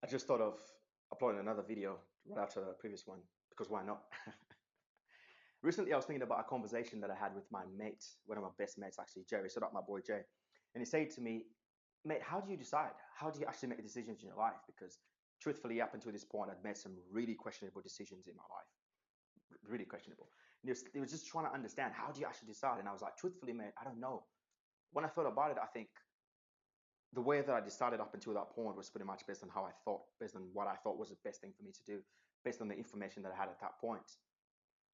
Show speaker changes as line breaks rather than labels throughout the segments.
I just thought of uploading another video right after the previous one because why not? Recently, I was thinking about a conversation that I had with my mate, one of my best mates, actually, Jerry. Shout out my boy Jay. And he said to me, mate, how do you decide? How do you actually make decisions in your life? Because truthfully, up until this point, I'd made some really questionable decisions in my life, really questionable. And he was just trying to understand, how do you actually decide? And I was like, truthfully, mate, I don't know. When I thought about it, I think the way that I decided up until that point was pretty much based on how I thought, based on what I thought was the best thing for me to do, based on the information that I had at that point.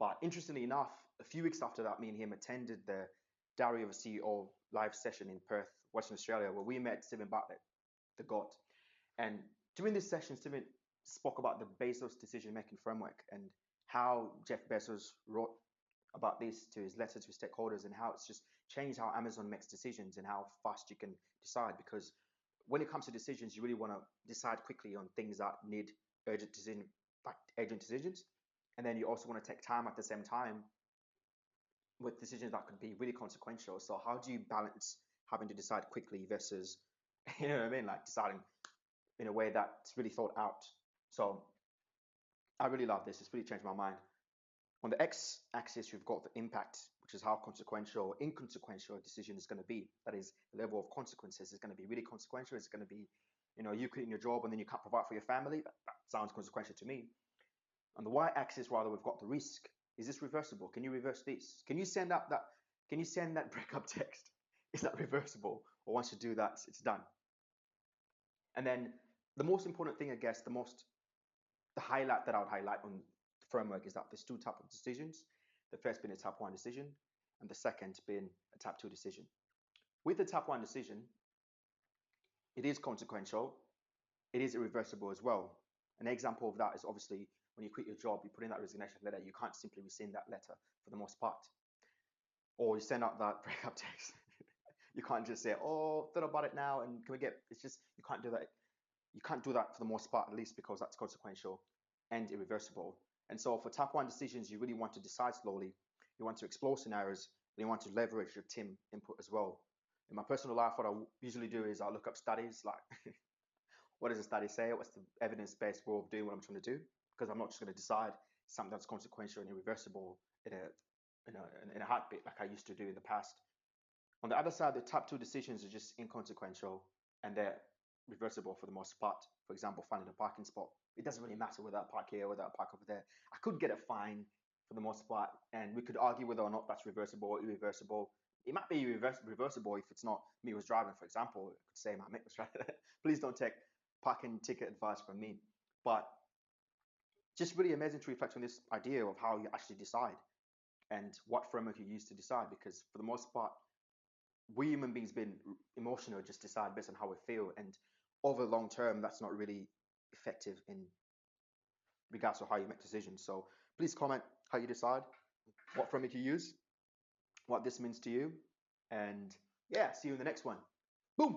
But interestingly enough, a few weeks after that, me and him attended the Diary of a CEO live session in Perth, Western Australia, where we met Stephen Bartlett, the God. And during this session, Stephen spoke about the Bezos decision-making framework and how Jeff Bezos wrote about this to his letter to stakeholders and how it's just changed how Amazon makes decisions and how fast you can decide. Because when it comes to decisions, you really want to decide quickly on things that need urgent decision, like urgent decisions. And then you also want to take time at the same time with decisions that could be really consequential. So how do you balance having to decide quickly versus, you know what I mean, like deciding in a way that's really thought out? So I really love this. It's really changed my mind. On the x-axis, you've got the impact, which is how consequential or inconsequential a decision is going to be. That is, the level of consequences is going to be really consequential. It's going to be, you quitting your job and then you can't provide for your family. That sounds consequential to me. On the y-axis, rather, we've got the risk. Is this reversible? Can you reverse this? Can you send up that? Can you send that breakup text? Is that reversible? Or once you do that, it's done. And then the most important thing, I guess, the highlight that I would highlight on the framework is that there's two types of decisions. The first being a type 1 decision, and the second being a type 2 decision. With the type 1 decision, it is consequential, it is irreversible as well. An example of that is obviously when you quit your job, you put in that resignation letter, you can't simply rescind that letter for the most part. Or you send out that breakup text. You can't just say, oh, thought about it now, and can we get, it's just, you can't do that. You can't do that for the most part, at least because that's consequential and irreversible. And so for type 1 decisions, you really want to decide slowly. You want to explore scenarios, and you want to leverage your team input as well. In my personal life, what I usually do is I look up studies, like what does the study say? What's the evidence-based way of doing what I'm trying to do? Because I'm not just going to decide something that's consequential and irreversible in a heartbeat like I used to do in the past. On the other side, the type 2 decisions are just inconsequential and they're reversible for the most part. For example, finding a parking spot. It doesn't really matter whether I park here or whether I park over there. I could get a fine for the most part, and we could argue whether or not that's reversible or irreversible. It might be reversible if it's not me who's driving, for example. I could say my mate was driving. Please don't take parking ticket advice from me. But just really amazing to reflect on this idea of how you actually decide and what framework you use to decide, because for the most part, we human beings being emotional just decide based on how we feel, and over the long term that's not really effective in regards to how you make decisions. So please comment how you decide, what framework you use, what this means to you, and yeah, see you in the next one. Boom.